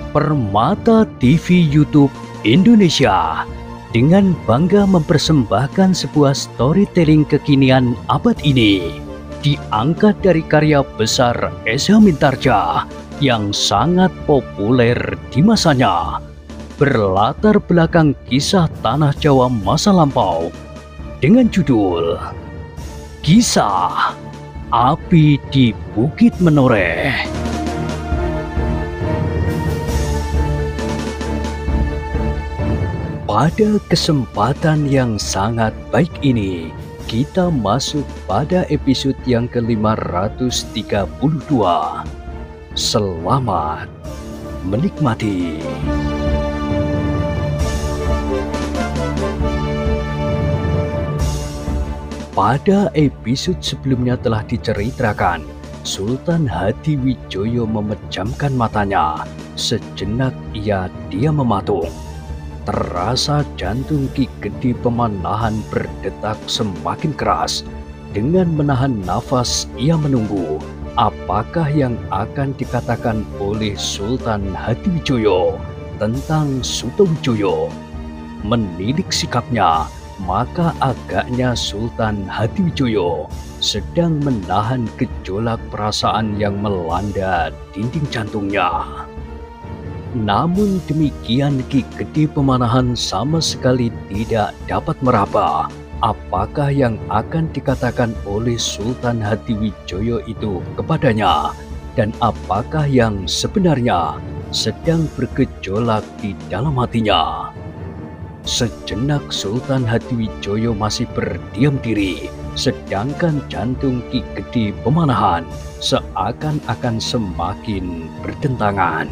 Permata TV YouTube Indonesia dengan bangga mempersembahkan sebuah storytelling kekinian abad ini, diangkat dari karya besar Esa Mintarja yang sangat populer di masanya, berlatar belakang kisah tanah Jawa masa lampau dengan judul Kisah Api di Bukit Menoreh. Pada kesempatan yang sangat baik ini, kita masuk pada episode yang ke-532. Selamat menikmati. Pada episode sebelumnya telah diceritakan, Sultan Hadiwijoyo memejamkan matanya. Sejenak ia diam mematung. Terasa jantung Ki Gede Pemanahan berdetak semakin keras. Dengan menahan nafas, ia menunggu apakah yang akan dikatakan oleh Sultan Hadiwijoyo tentang Sutowijoyo. Menilik sikapnya, maka agaknya Sultan Hadiwijoyo sedang menahan gejolak perasaan yang melanda dinding jantungnya. Namun demikian, Ki Gede Pemanahan sama sekali tidak dapat meraba apakah yang akan dikatakan oleh Sultan Hadiwijoyo itu kepadanya, dan apakah yang sebenarnya sedang bergejolak di dalam hatinya. Sejenak Sultan Hadiwijoyo masih berdiam diri, sedangkan jantung Ki Gede Pemanahan seakan-akan semakin berdentangan.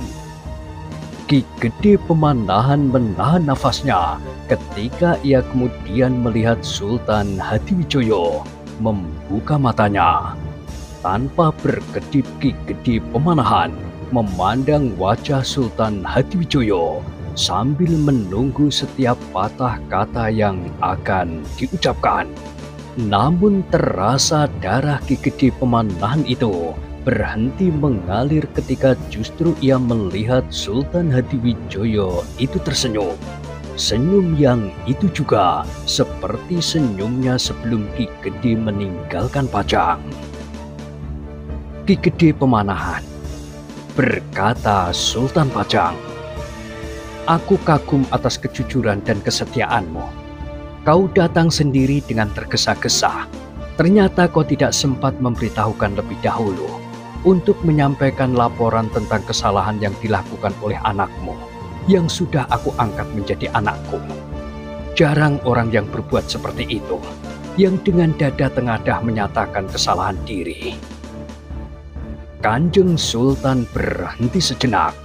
Ki Gede Pemanahan menahan nafasnya ketika ia kemudian melihat Sultan Hadiwijoyo membuka matanya. Tanpa berkedip, Ki Gede Pemanahan memandang wajah Sultan Hadiwijoyo sambil menunggu setiap patah kata yang akan diucapkan. Namun terasa darah Ki Gede Pemanahan itu berhenti mengalir ketika justru ia melihat Sultan Hadiwijoyo itu tersenyum. Senyum yang itu juga seperti senyumnya sebelum Ki Gede meninggalkan Pajang. Ki Gede Pemanahan, berkata Sultan Pajang, "Aku kagum atas kejujuran dan kesetiaanmu. Kau datang sendiri dengan tergesa-gesa. Ternyata kau tidak sempat memberitahukan lebih dahulu untuk menyampaikan laporan tentang kesalahan yang dilakukan oleh anakmu yang sudah aku angkat menjadi anakku. Jarang orang yang berbuat seperti itu, yang dengan dada tengadah menyatakan kesalahan diri." Kanjeng Sultan berhenti sejenak,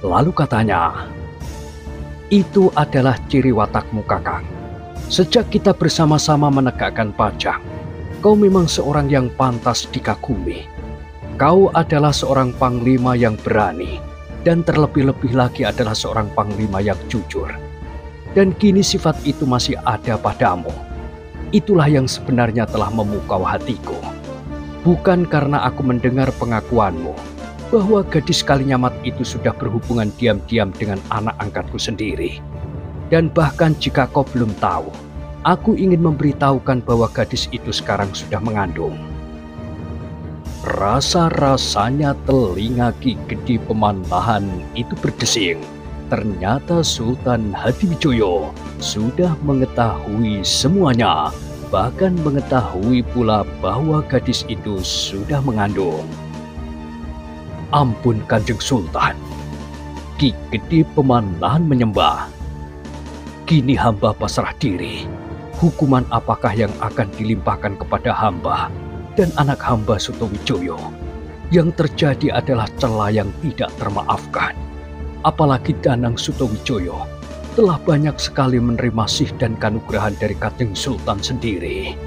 lalu katanya, "Itu adalah ciri watakmu, Kakang. Sejak kita bersama-sama menegakkan Pajang, kau memang seorang yang pantas dikagumi. Kau adalah seorang panglima yang berani, dan terlebih-lebih lagi adalah seorang panglima yang jujur. Dan kini sifat itu masih ada padamu. Itulah yang sebenarnya telah memukau hatiku. Bukan karena aku mendengar pengakuanmu bahwa gadis Kalinyamat itu sudah berhubungan diam-diam dengan anak angkatku sendiri. Dan bahkan jika kau belum tahu, aku ingin memberitahukan bahwa gadis itu sekarang sudah mengandung." Rasa-rasanya telinga Ki Gede Pemanahan itu berdesing. Ternyata Sultan Hadiwijoyo sudah mengetahui semuanya, bahkan mengetahui pula bahwa gadis itu sudah mengandung. "Ampun Kanjeng Sultan." Ki Gede Pemanahan menyembah. "Kini hamba pasrah diri. Hukuman apakah yang akan dilimpahkan kepada hamba dan anak hamba Sutowijoyo? Yang terjadi adalah cela yang tidak termaafkan. Apalagi Danang Sutowijoyo telah banyak sekali menerima sih dan kanugrahan dari Kanjeng Sultan sendiri."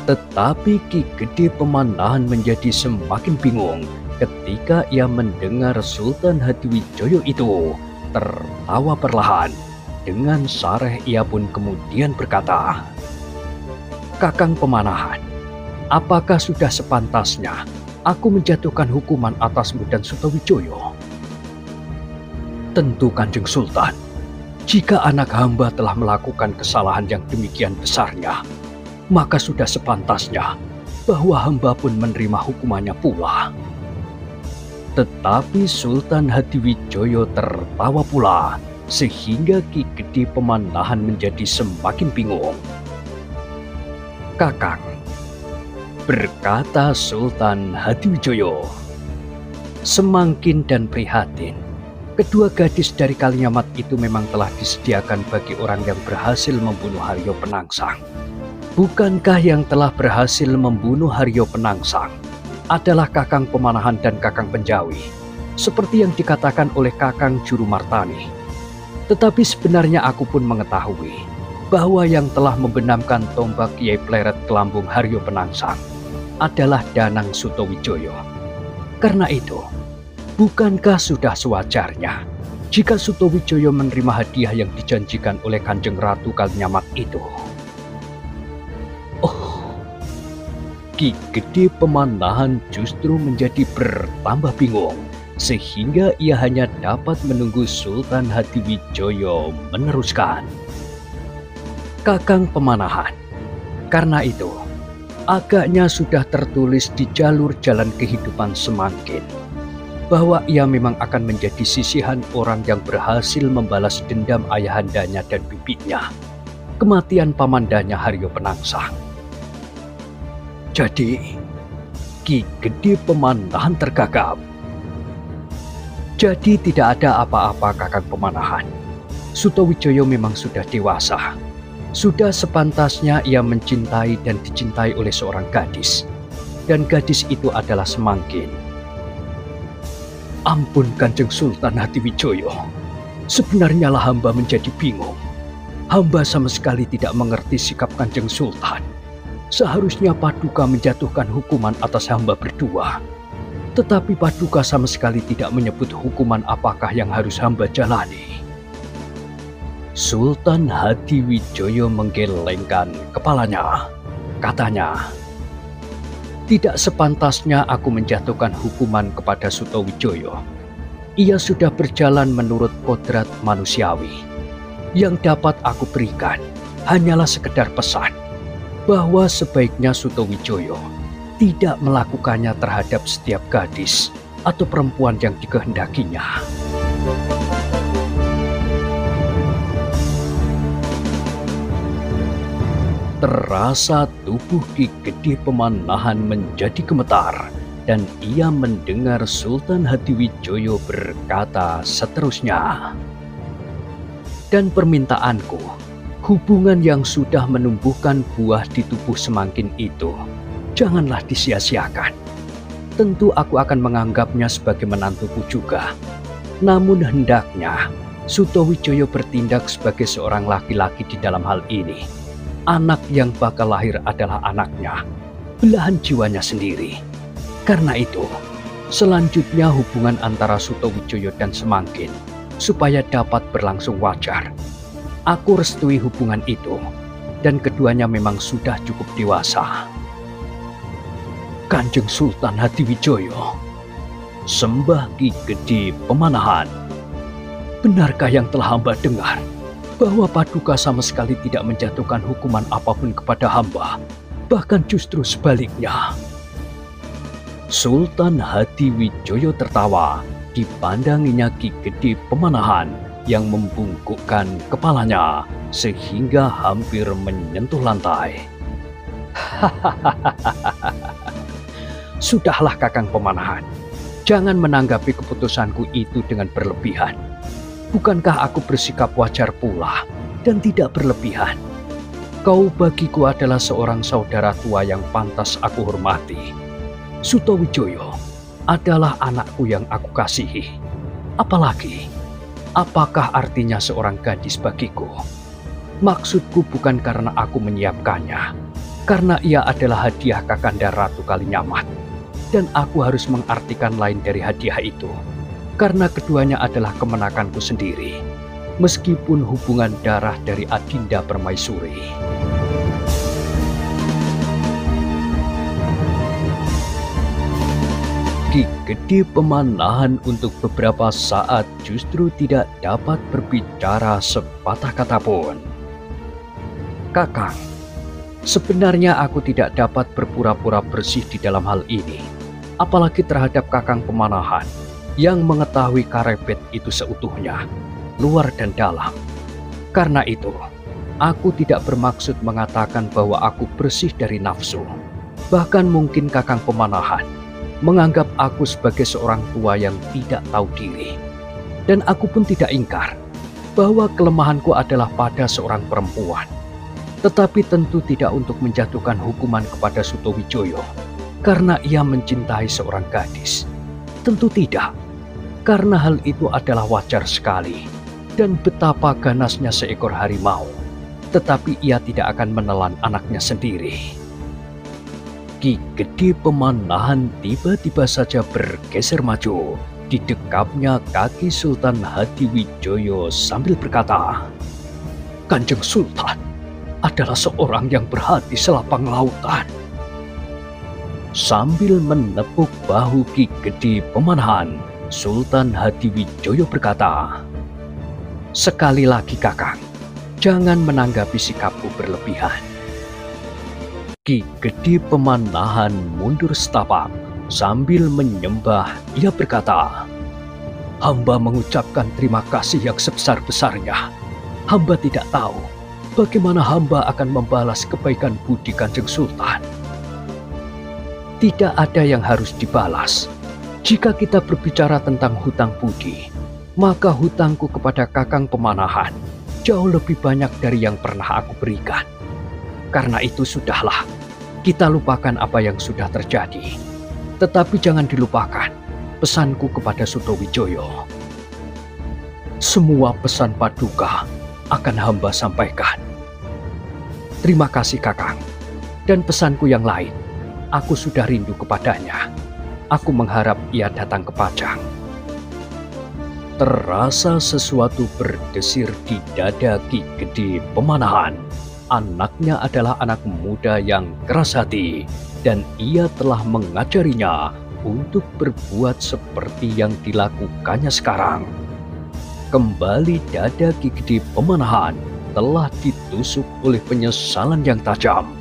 Tetapi Ki Gede Pemanahan menjadi semakin bingung ketika ia mendengar Sultan Hadiwijoyo itu tertawa perlahan. Dengan sareh ia pun kemudian berkata, "Kakang Pemanahan, Apakah sudah sepantasnya aku menjatuhkan hukuman atasmu dan Sutawijoyo? Tentu Kanjeng Sultan. Jika anak hamba telah melakukan kesalahan yang demikian besarnya, maka sudah sepantasnya bahwa hamba pun menerima hukumannya pula. Tetapi Sultan Hadiwijoyo tertawa pula, sehingga Ki Gede Pemanahan menjadi semakin bingung. "Kakang," berkata Sultan Hadiwijoyo, "semangkin dan prihatin. Kedua gadis dari Kalinyamat itu memang telah disediakan bagi orang yang berhasil membunuh Haryo Penangsang. Bukankah yang telah berhasil membunuh Haryo Penangsang adalah Kakang Pemanahan dan Kakang Penjawi, seperti yang dikatakan oleh Kakang Jurumartani? Tetapi sebenarnya aku pun mengetahui bahwa yang telah membenamkan tombak Kiai Pleret ke lambung Haryo Penangsang adalah Danang Sutawijoyo. Karena itu, bukankah sudah sewajarnya jika Sutawijoyo menerima hadiah yang dijanjikan oleh Kanjeng Ratu Kalinyamat itu?" Oh, Ki Gede Pemanahan justru menjadi bertambah bingung, sehingga ia hanya dapat menunggu Sultan Hadiwijoyo meneruskan. "Kakang Pemanahan, karena itu agaknya sudah tertulis di jalur jalan kehidupan semangkin bahwa ia memang akan menjadi sisihan orang yang berhasil membalas dendam ayahandanya dan bibinya, kematian pamandanya Haryo Penangsang." Jadi, Ki Gede Pemanahan tergagap. "Jadi tidak ada apa-apa Kakang Pemanahan. Sutawijoyo memang sudah dewasa. Sudah sepantasnya ia mencintai dan dicintai oleh seorang gadis. Dan gadis itu adalah semangkin." "Ampun Kanjeng Sultan Hadiwijoyo, sebenarnya lah hamba menjadi bingung. Hamba sama sekali tidak mengerti sikap Kanjeng Sultan. Seharusnya Paduka menjatuhkan hukuman atas hamba berdua. Tetapi Paduka sama sekali tidak menyebut hukuman apakah yang harus hamba jalani." Sultan Hadiwijoyo menggelengkan kepalanya. Katanya, "Tidak sepantasnya aku menjatuhkan hukuman kepada Sutawijoyo. Ia sudah berjalan menurut kodrat manusiawi. Yang dapat aku berikan hanyalah sekedar pesan bahwa sebaiknya Sutawijoyo tidak melakukannya terhadap setiap gadis atau perempuan yang dikehendakinya." Terasa tubuh Ki Gede Pemanahan menjadi gemetar dan ia mendengar Sultan Hadiwijoyo berkata seterusnya, "Dan permintaanku, hubungan yang sudah menumbuhkan buah di tubuh semangkin itu janganlah disia-siakan. Tentu aku akan menganggapnya sebagai menantuku juga. Namun hendaknya Sutawijoyo bertindak sebagai seorang laki-laki di dalam hal ini. Anak yang bakal lahir adalah anaknya, belahan jiwanya sendiri. Karena itu, selanjutnya hubungan antara Sutawijoyo dan semangkin supaya dapat berlangsung wajar. Aku restui hubungan itu, dan keduanya memang sudah cukup dewasa." "Kanjeng Sultan Hadiwijoyo," sembah Ki Gede Pemanahan, "benarkah yang telah hamba dengar bahwa Paduka sama sekali tidak menjatuhkan hukuman apapun kepada hamba, bahkan justru sebaliknya?" Sultan Hadiwijoyo tertawa, dipandanginya Ki Gede Pemanahan yang membungkukkan kepalanya sehingga hampir menyentuh lantai. "Sudahlah Kakang Pemanahan, jangan menanggapi keputusanku itu dengan berlebihan. Bukankah aku bersikap wajar pula dan tidak berlebihan? Kau bagiku adalah seorang saudara tua yang pantas aku hormati. Sutawijoyo adalah anakku yang aku kasihi. Apalagi, apakah artinya seorang gadis bagiku? Maksudku bukan karena aku menyiapkannya, karena ia adalah hadiah Kakanda Ratu Kalinyamat. Dan aku harus mengartikan lain dari hadiah itu, karena keduanya adalah kemenakanku sendiri, meskipun hubungan darah dari Adinda Permaisuri." Ki Gede Pemanahan untuk beberapa saat justru tidak dapat berbicara sepatah kata pun. Kakang, sebenarnya aku tidak dapat berpura-pura bersih di dalam hal ini, apalagi terhadap Kakang Pemanahan yang mengetahui Karebet itu seutuhnya, luar dan dalam. Karena itu, aku tidak bermaksud mengatakan bahwa aku bersih dari nafsu. Bahkan mungkin Kakang Pemanahan menganggap aku sebagai seorang tua yang tidak tahu diri. Dan aku pun tidak ingkar bahwa kelemahanku adalah pada seorang perempuan. Tetapi tentu tidak untuk menjatuhkan hukuman kepada Sutowijoyo karena ia mencintai seorang gadis. Tentu tidak, karena hal itu adalah wajar sekali. Dan betapa ganasnya seekor harimau, tetapi ia tidak akan menelan anaknya sendiri. Ki Gede Pemanahan tiba-tiba saja bergeser maju. Didekapnya kaki Sultan Hadiwijoyo sambil berkata, "Kanjeng Sultan adalah seorang yang berhati selapang lautan." Sambil menepuk bahu Ki Gede Pemanahan, Sultan Hadiwijoyo berkata, "Sekali lagi Kakang, jangan menanggapi sikapku berlebihan." Ki Gede Pemanahan mundur setapak. Sambil menyembah, ia berkata, "Hamba mengucapkan terima kasih yang sebesar-besarnya. Hamba tidak tahu bagaimana hamba akan membalas kebaikan budi Kanjeng Sultan." Tidak ada yang harus dibalas. Jika kita berbicara tentang hutang budi, maka hutangku kepada Kakang Pemanahan jauh lebih banyak dari yang pernah aku berikan. Karena itu sudahlah, kita lupakan apa yang sudah terjadi. Tetapi jangan dilupakan pesanku kepada Sutowijoyo. Semua pesan Paduka akan hamba sampaikan. Terima kasih Kakang. Dan pesanku yang lain, aku sudah rindu kepadanya. Aku mengharap ia datang ke Pajang. Terasa sesuatu berdesir di dada Ki Gede Pemanahan. Anaknya adalah anak muda yang keras hati, dan ia telah mengajarinya untuk berbuat seperti yang dilakukannya sekarang. Kembali dada Ki Gede Pemanahan telah ditusuk oleh penyesalan yang tajam.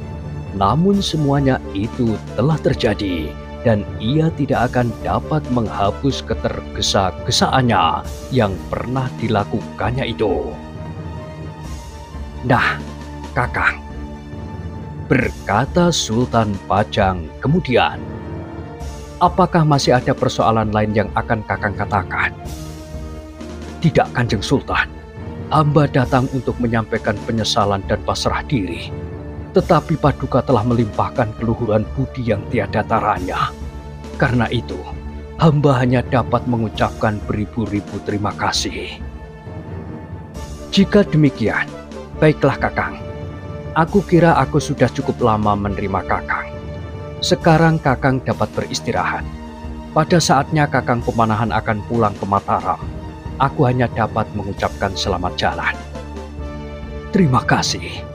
Namun semuanya itu telah terjadi, dan ia tidak akan dapat menghapus ketergesa-gesaannya yang pernah dilakukannya itu. "Nah, Kakang," berkata Sultan Pajang kemudian, "apakah masih ada persoalan lain yang akan Kakang katakan?" "Tidak Kanjeng Sultan, hamba datang untuk menyampaikan penyesalan dan pasrah diri. Tetapi Paduka telah melimpahkan keluhuran budi yang tiada taranya. Karena itu, hamba hanya dapat mengucapkan beribu-ribu terima kasih." "Jika demikian, baiklah Kakang. Aku kira aku sudah cukup lama menerima Kakang. Sekarang Kakang dapat beristirahat. Pada saatnya Kakang Pemanahan akan pulang ke Mataram. Aku hanya dapat mengucapkan selamat jalan." "Terima kasih,"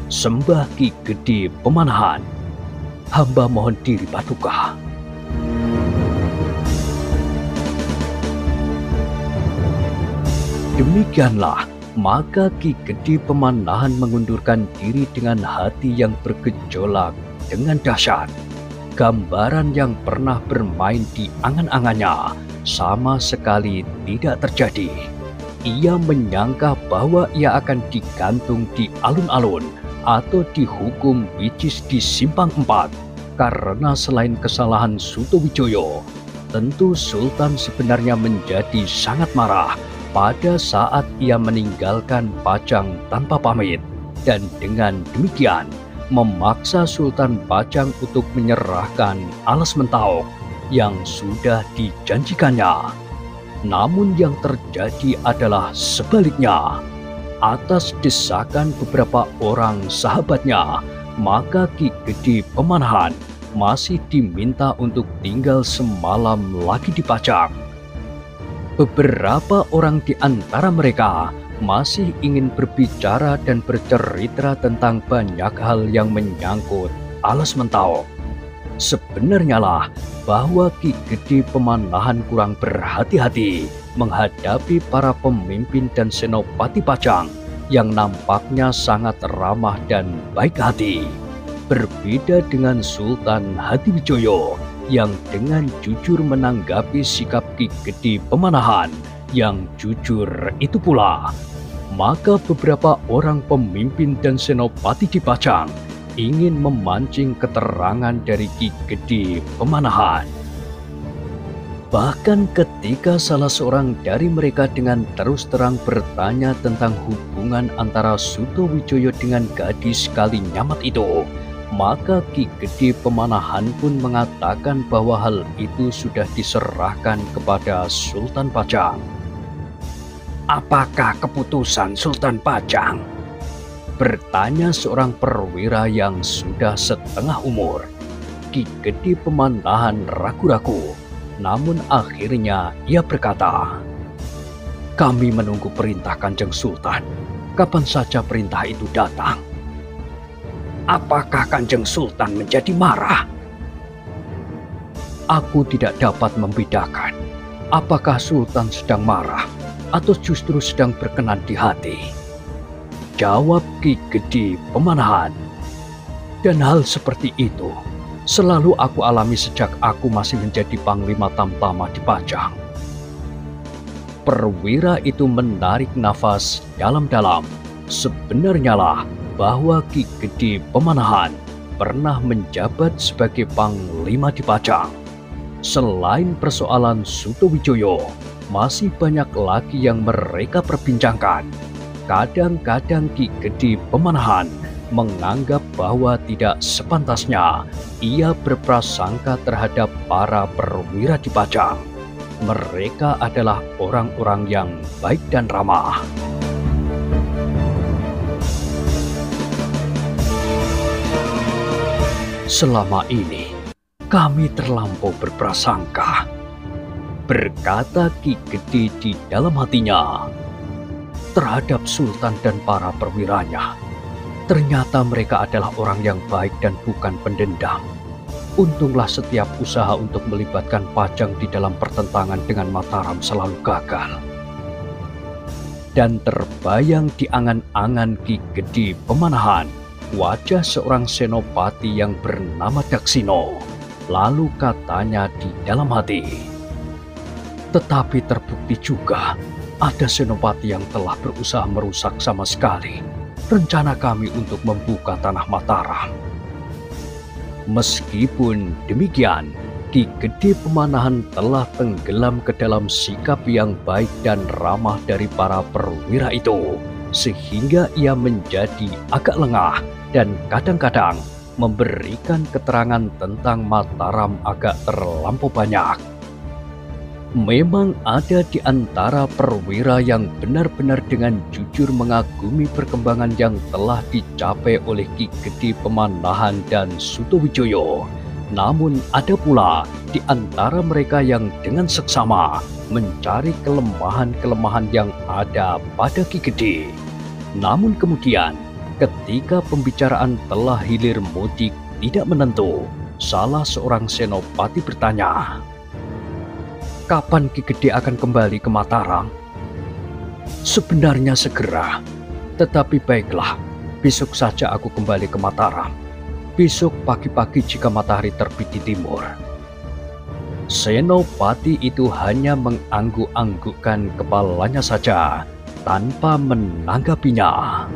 sembah Ki Gede Pemanahan. "Hamba mohon diri Paduka." Demikianlah, maka Ki Gede Pemanahan mengundurkan diri dengan hati yang bergejolak dengan dahsyat. Gambaran yang pernah bermain di angan-angannya sama sekali tidak terjadi. Ia menyangka bahwa ia akan digantung di alun-alun atau dihukum bicis di Simpang 4 karena selain kesalahan Sutowijoyo, tentu Sultan sebenarnya menjadi sangat marah pada saat ia meninggalkan Pajang tanpa pamit, dan dengan demikian memaksa Sultan Pajang untuk menyerahkan alas Mentaok yang sudah dijanjikannya. Namun yang terjadi adalah sebaliknya. Atas desakan beberapa orang sahabatnya, maka Ki Gede Pemanahan masih diminta untuk tinggal semalam lagi di Pajang. Beberapa orang di antara mereka masih ingin berbicara dan bercerita tentang banyak hal yang menyangkut alas Mentaok. Sebenarnya lah bahwa Ki Gede Pemanahan kurang berhati-hati menghadapi para pemimpin dan senopati Pajang yang nampaknya sangat ramah dan baik hati. Berbeda dengan Sultan Hadiwijoyo yang dengan jujur menanggapi sikap Ki Gede Pemanahan yang jujur itu pula, maka beberapa orang pemimpin dan senopati di Pajang ingin memancing keterangan dari Ki Gede Pemanahan. Bahkan ketika salah seorang dari mereka dengan terus terang bertanya tentang hubungan antara Sutowijoyo dengan gadis Kalinyamat itu, maka Ki Gede Pemanahan pun mengatakan bahwa hal itu sudah diserahkan kepada Sultan Pajang. "Apakah keputusan Sultan Pajang?" bertanya seorang perwira yang sudah setengah umur. Ki Gede Pemanahan ragu-ragu, namun akhirnya ia berkata, "Kami menunggu perintah Kanjeng Sultan. Kapan saja perintah itu datang." "Apakah Kanjeng Sultan menjadi marah?" "Aku tidak dapat membedakan apakah Sultan sedang marah atau justru sedang berkenan di hati," jawab Ki Gede Pemanahan. "Dan hal seperti itu selalu aku alami sejak aku masih menjadi Panglima Tamtama di Pajang." Perwira itu menarik nafas dalam-dalam. Sebenarnya lah bahwa Ki Gede Pemanahan pernah menjabat sebagai Panglima di Pajang. Selain persoalan Sutowijoyo, masih banyak lagi yang mereka perbincangkan. Kadang-kadang Ki Gede Pemanahan menganggap bahwa tidak sepantasnya ia berprasangka terhadap para perwira di Pajang. Mereka adalah orang-orang yang baik dan ramah. "Selama ini kami terlampau berprasangka," berkata Ki Gede di dalam hatinya, "terhadap Sultan dan para perwiranya. Ternyata mereka adalah orang yang baik dan bukan pendendam. Untunglah setiap usaha untuk melibatkan Pajang di dalam pertentangan dengan Mataram selalu gagal." Dan terbayang di angan-angan Ki Gede Pemanahan wajah seorang senopati yang bernama Daksino. Lalu katanya di dalam hati, "Tetapi terbukti juga ada senopati yang telah berusaha merusak sama sekali rencana kami untuk membuka tanah Mataram." Meskipun demikian, Ki Gede Pemanahan telah tenggelam ke dalam sikap yang baik dan ramah dari para perwira itu, sehingga ia menjadi agak lengah dan kadang-kadang memberikan keterangan tentang Mataram agak terlampau banyak. Memang ada di antara perwira yang benar-benar dengan jujur mengagumi perkembangan yang telah dicapai oleh Ki Gede Pemanahan dan Sutowijoyo. Namun ada pula di antara mereka yang dengan seksama mencari kelemahan-kelemahan yang ada pada Ki Gede. Namun kemudian ketika pembicaraan telah hilir mudik tidak menentu, salah seorang senopati bertanya, "Kapan Ki Gede akan kembali ke Mataram?" "Sebenarnya segera, tetapi baiklah, besok saja aku kembali ke Mataram. Besok pagi-pagi jika matahari terbit di timur." Senopati itu hanya mengangguk-anggukkan kepalanya saja tanpa menanggapinya.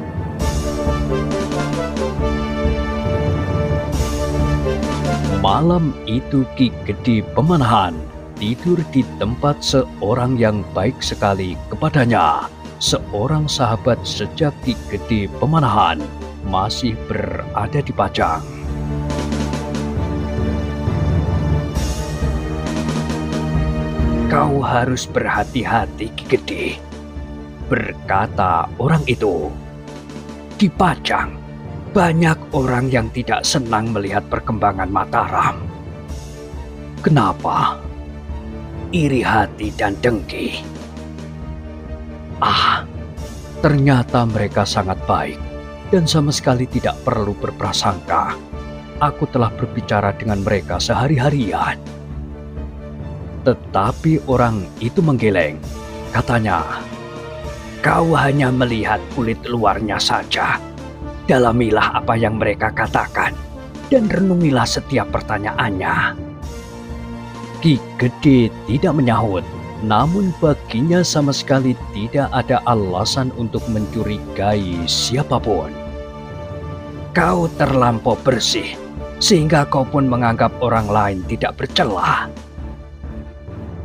Malam itu Ki Gede Pemanahan tidur di tempat seorang yang baik sekali kepadanya, seorang sahabat sejak Ki Gede Pemanahan masih berada di Pajang. "Kau harus berhati-hati, Ki Gede," berkata orang itu. "Di Pajang banyak orang yang tidak senang melihat perkembangan Mataram." "Kenapa?" "Iri hati dan dengki." Ternyata mereka sangat baik dan sama sekali tidak perlu berprasangka. aku telah berbicara dengan mereka sehari-harian. Tetapi orang itu menggeleng. Katanya, "Kau hanya melihat kulit luarnya saja. Dalamilah apa yang mereka katakan dan renungilah setiap pertanyaannya." Ki Gede tidak menyahut, namun baginya sama sekali tidak ada alasan untuk mencurigai siapapun. "Kau terlampau bersih, sehingga kau pun menganggap orang lain tidak bercela."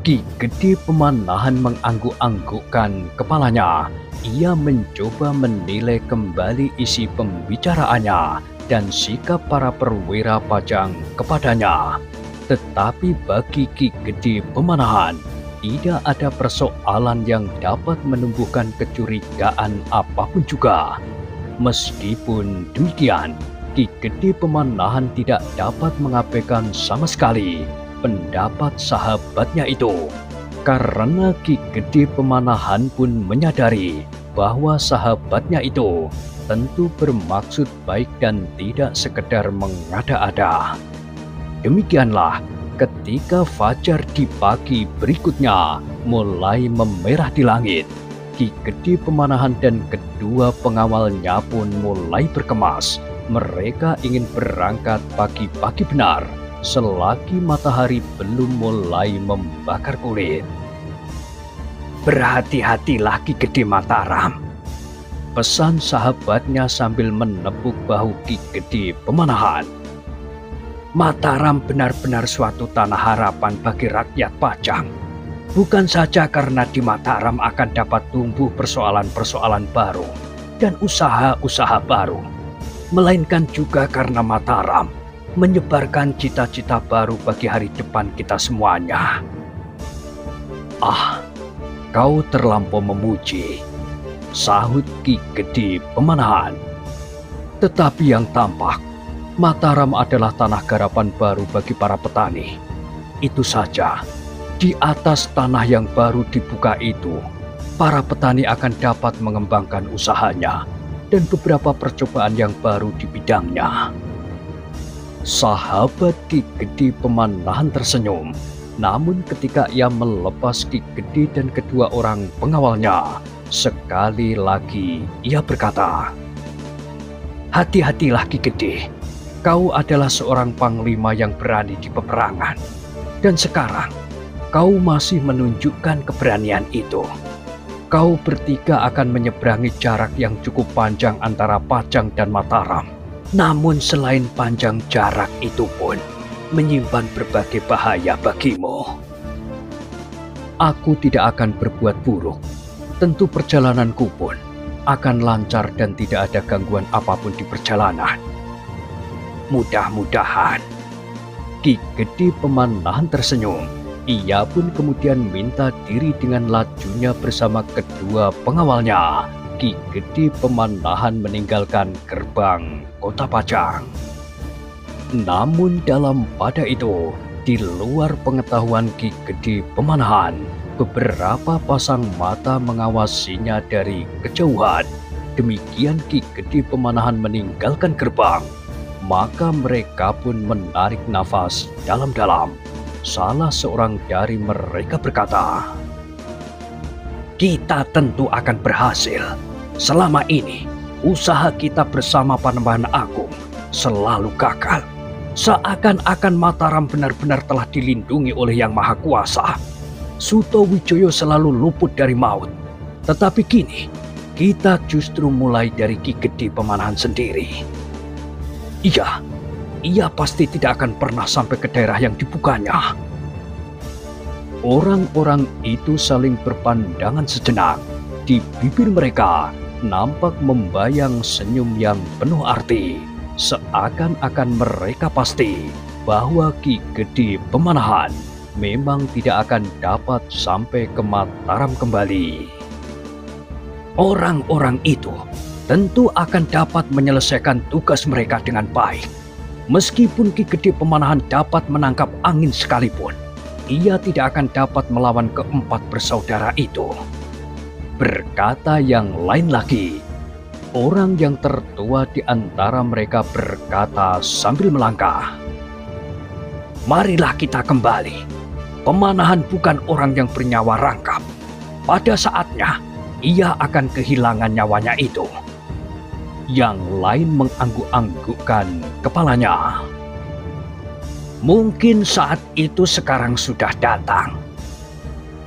Ki Gede Pemanahan mengangguk-anggukkan kepalanya. Ia mencoba menilai kembali isi pembicaraannya dan sikap para perwira Pajang kepadanya. Tetapi bagi Ki Gede Pemanahan, tidak ada persoalan yang dapat menumbuhkan kecurigaan apapun juga. Meskipun demikian, Ki Gede Pemanahan tidak dapat mengabaikan sama sekali pendapat sahabatnya itu, karena Ki Gede Pemanahan pun menyadari bahwa sahabatnya itu tentu bermaksud baik dan tidak sekedar mengada-ada. Demikianlah ketika fajar di pagi berikutnya mulai memerah di langit, Ki Gede Pemanahan dan kedua pengawalnya pun mulai berkemas. Mereka ingin berangkat pagi-pagi benar, selagi matahari belum mulai membakar kulit. "Berhati-hatilah Ki Gede Mataram," pesan sahabatnya sambil menepuk bahu Ki Gede Pemanahan. "Mataram benar-benar suatu tanah harapan bagi rakyat Pajang. Bukan saja karena di Mataram akan dapat tumbuh persoalan-persoalan baru dan usaha-usaha baru, melainkan juga karena Mataram menyebarkan cita-cita baru bagi hari depan kita semuanya." "Ah, kau terlampau memuji," sahut Ki Gede Pemanahan. "Tetapi yang tampak, Mataram adalah tanah garapan baru bagi para petani. Itu saja, di atas tanah yang baru dibuka itu, para petani akan dapat mengembangkan usahanya dan beberapa percobaan yang baru di bidangnya." Sahabat Ki Gede Pemanahan tersenyum, namun ketika ia melepas Ki Gede dan kedua orang pengawalnya, sekali lagi ia berkata, "Hati-hatilah Ki Gede, kau adalah seorang panglima yang berani di peperangan, dan sekarang kau masih menunjukkan keberanian itu. Kau bertiga akan menyeberangi jarak yang cukup panjang antara Pajang dan Mataram. Namun selain panjang jarak itu pun menyimpan berbagai bahaya bagimu. Aku tidak akan berbuat buruk. Tentu perjalananku pun akan lancar dan tidak ada gangguan apapun di perjalanan. Mudah-mudahan." Ki Gede Pemanahan tersenyum. Ia pun kemudian minta diri dengan lajunya bersama kedua pengawalnya. Ki Gede Pemanahan meninggalkan gerbang kota Pajang. Namun dalam pada itu, di luar pengetahuan Ki Gede Pemanahan, beberapa pasang mata mengawasinya dari kejauhan. Demikian Ki Gede Pemanahan meninggalkan gerbang, maka mereka pun menarik nafas dalam-dalam. Salah seorang dari mereka berkata, "Kita tentu akan berhasil. Selama ini, usaha kita bersama Panembahan Agung selalu gagal. Seakan-akan Mataram benar-benar telah dilindungi oleh Yang Maha Kuasa. Suto Wijoyo selalu luput dari maut. Tetapi kini, kita justru mulai dari Ki Gede Pemanahan sendiri. Ia pasti tidak akan pernah sampai ke daerah yang dibukanya." Orang-orang itu saling berpandangan sejenak. Di bibir mereka nampak membayang senyum yang penuh arti. Seakan-akan mereka pasti bahwa Ki Gede Pemanahan memang tidak akan dapat sampai ke Mataram kembali. Orang-orang itu tentu akan dapat menyelesaikan tugas mereka dengan baik. Meskipun Ki Gede Pemanahan dapat menangkap angin sekalipun, ia tidak akan dapat melawan keempat bersaudara itu. Berkata yang lain lagi, Orang yang tertua di antara mereka berkata sambil melangkah, "Marilah kita kembali. Pemanahan bukan orang yang bernyawa rangkap. Pada saatnya, ia akan kehilangan nyawanya itu." Yang lain mengangguk-anggukkan kepalanya. "Mungkin saat itu sekarang sudah datang."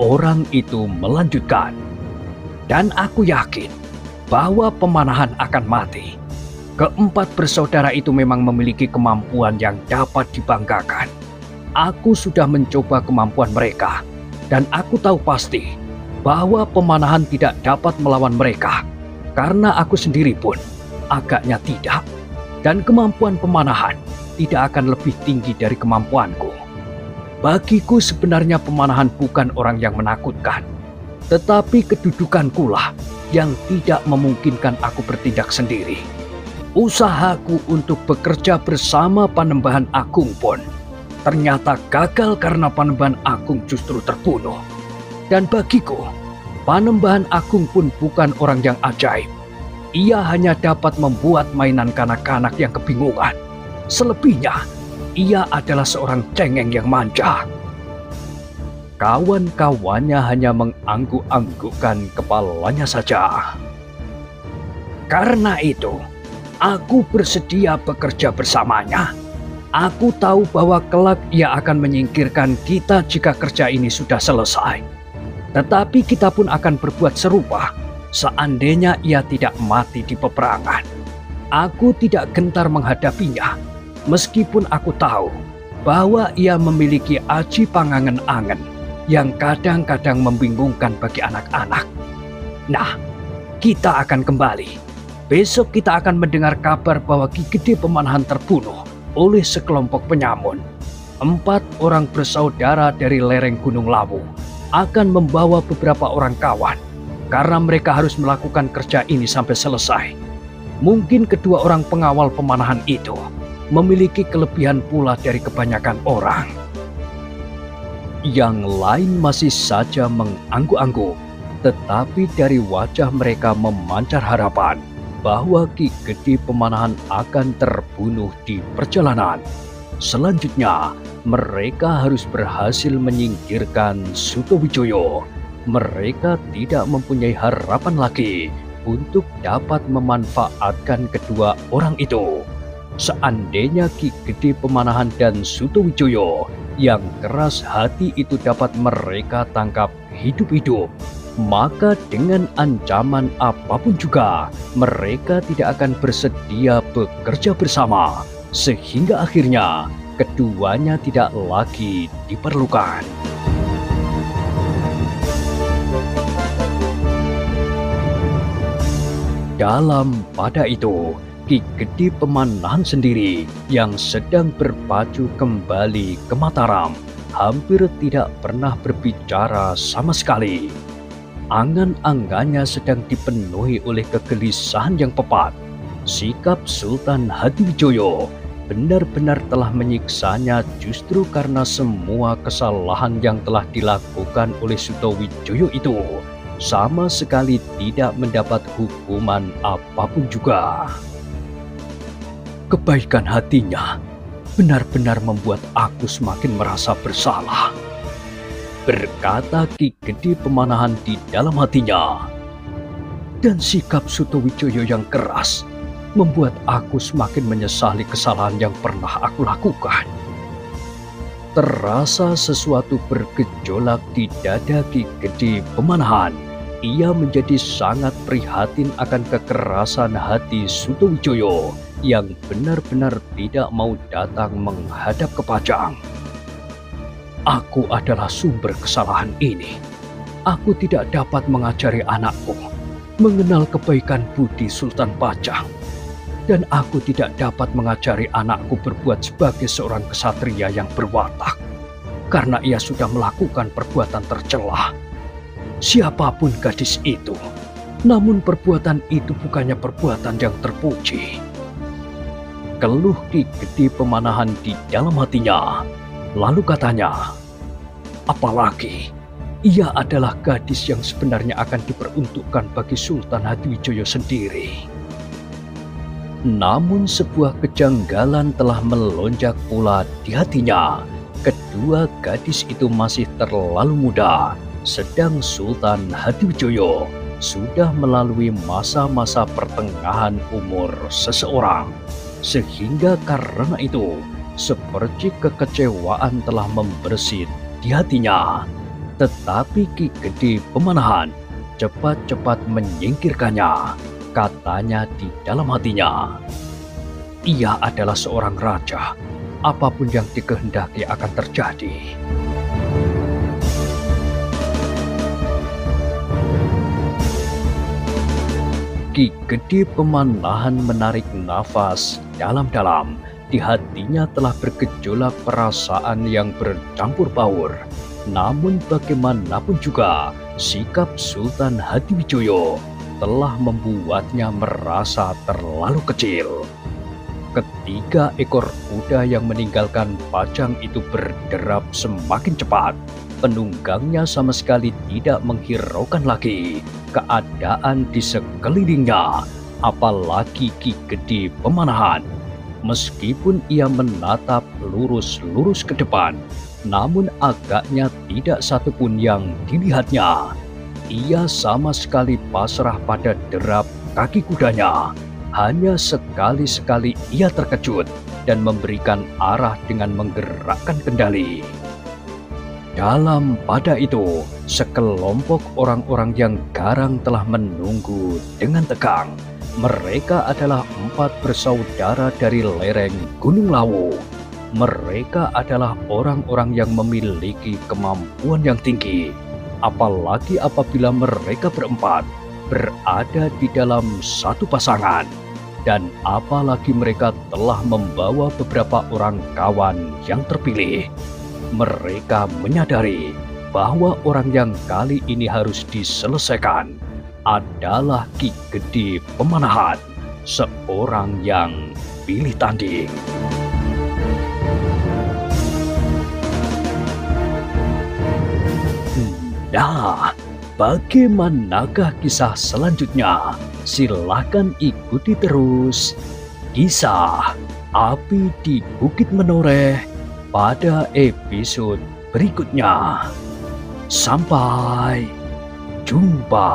Orang itu melanjutkan, "Dan aku yakin bahwa pemanahan akan mati. Keempat bersaudara itu memang memiliki kemampuan yang dapat dibanggakan. Aku sudah mencoba kemampuan mereka, dan aku tahu pasti bahwa pemanahan tidak dapat melawan mereka, karena aku sendiri pun agaknya tidak, dan kemampuan pemanahan tidak akan lebih tinggi dari kemampuanku. Bagiku sebenarnya pemanahan bukan orang yang menakutkan, tetapi kedudukanku lah yang tidak memungkinkan aku bertindak sendiri. Usahaku untuk bekerja bersama Panembahan Agung pun ternyata gagal karena Panembahan Agung justru terbunuh. Dan bagiku, Panembahan Agung pun bukan orang yang ajaib. Ia hanya dapat membuat mainan kanak-kanak yang kebingungan. Selebihnya, ia adalah seorang cengeng yang manja." Kawan-kawannya hanya mengangguk-anggukkan kepalanya saja. "Karena itu, aku bersedia bekerja bersamanya. Aku tahu bahwa kelak ia akan menyingkirkan kita jika kerja ini sudah selesai. Tetapi kita pun akan berbuat serupa seandainya ia tidak mati di peperangan. Aku tidak gentar menghadapinya, meskipun aku tahu bahwa ia memiliki aji pangangen-angen yang kadang-kadang membingungkan bagi anak-anak. Nah, kita akan kembali. Besok kita akan mendengar kabar bahwa Ki Gede Pemanahan terbunuh oleh sekelompok penyamun. 4 orang bersaudara dari lereng Gunung Lawu akan membawa beberapa orang kawan, karena mereka harus melakukan kerja ini sampai selesai. Mungkin kedua orang pengawal pemanahan itu memiliki kelebihan pula dari kebanyakan orang." Yang lain masih saja mengangguk-angguk, tetapi dari wajah mereka memancar harapan bahwa Ki Gede Pemanahan akan terbunuh di perjalanan. Selanjutnya, mereka harus berhasil menyingkirkan Sutowijoyo. Mereka tidak mempunyai harapan lagi untuk dapat memanfaatkan kedua orang itu. Seandainya Ki Gede Pemanahan dan Sutowijoyo yang keras hati itu dapat mereka tangkap hidup-hidup, maka dengan ancaman apapun juga mereka tidak akan bersedia bekerja bersama, sehingga akhirnya keduanya tidak lagi diperlukan. Dalam pada itu, Ki Gede Pemanahan sendiri yang sedang berpacu kembali ke Mataram hampir tidak pernah berbicara sama sekali. Angan-angannya sedang dipenuhi oleh kegelisahan yang pepat. Sikap Sultan Hadiwijoyo benar-benar telah menyiksanya justru karena semua kesalahan yang telah dilakukan oleh Sutowijoyo itu sama sekali tidak mendapat hukuman apapun juga. Kebaikan hatinya benar-benar membuat aku semakin merasa bersalah, berkata Ki Gede Pemanahan di dalam hatinya. Dan sikap Sutowijoyo yang keras membuat aku semakin menyesali kesalahan yang pernah aku lakukan. Terasa sesuatu bergejolak di dada Ki Gede Pemanahan. Ia menjadi sangat prihatin akan kekerasan hati Sutowijoyo yang benar-benar tidak mau datang menghadap ke Pajang. Aku adalah sumber kesalahan ini. Aku tidak dapat mengajari anakku mengenal kebaikan budi Sultan Pajang. Dan aku tidak dapat mengajari anakku berbuat sebagai seorang kesatria yang berwatak, karena ia sudah melakukan perbuatan tercela. Siapapun gadis itu, namun perbuatan itu bukannya perbuatan yang terpuji. Keluh Ki Gede Pemanahan di dalam hatinya. Lalu katanya, apalagi ia adalah gadis yang sebenarnya akan diperuntukkan bagi Sultan Hadiwijoyo sendiri. Namun sebuah kejanggalan telah melonjak pula di hatinya. Kedua gadis itu masih terlalu muda, sedang Sultan Hadiwijoyo sudah melalui masa-masa pertengahan umur seseorang. Sehingga karena itu, seperti kekecewaan telah membersit di hatinya. Tetapi Ki Gede Pemanahan cepat-cepat menyingkirkannya. Katanya di dalam hatinya, ia adalah seorang raja. Apapun yang dikehendaki akan terjadi. Ki Gede Pemanahan menarik nafas dalam-dalam. Di hatinya telah bergejolak perasaan yang bercampur baur. Namun bagaimanapun juga, sikap Sultan Hadiwijoyo telah membuatnya merasa terlalu kecil. Ketiga ekor kuda yang meninggalkan Pajang itu berderap semakin cepat. Penunggangnya sama sekali tidak menghiraukan lagi keadaan di sekelilingnya, apalagi Ki Gede Pemanahan. Meskipun ia menatap lurus-lurus ke depan, namun agaknya tidak satupun yang dilihatnya. Ia sama sekali pasrah pada derap kaki kudanya. Hanya sekali-sekali ia terkejut dan memberikan arah dengan menggerakkan kendali. Dalam pada itu, sekelompok orang-orang yang garang telah menunggu dengan tegang. Mereka adalah 4 bersaudara dari lereng Gunung Lawu. Mereka adalah orang-orang yang memiliki kemampuan yang tinggi. Apalagi apabila mereka berempat berada di dalam satu pasangan. Dan apalagi mereka telah membawa beberapa orang kawan yang terpilih. Mereka menyadari bahwa orang yang kali ini harus diselesaikan adalah Ki Gede Pemanahan, seorang yang pilih tanding. Nah, bagaimanakah kisah selanjutnya? Silakan ikuti terus kisah Api di Bukit Menoreh pada episode berikutnya. Sampai jumpa.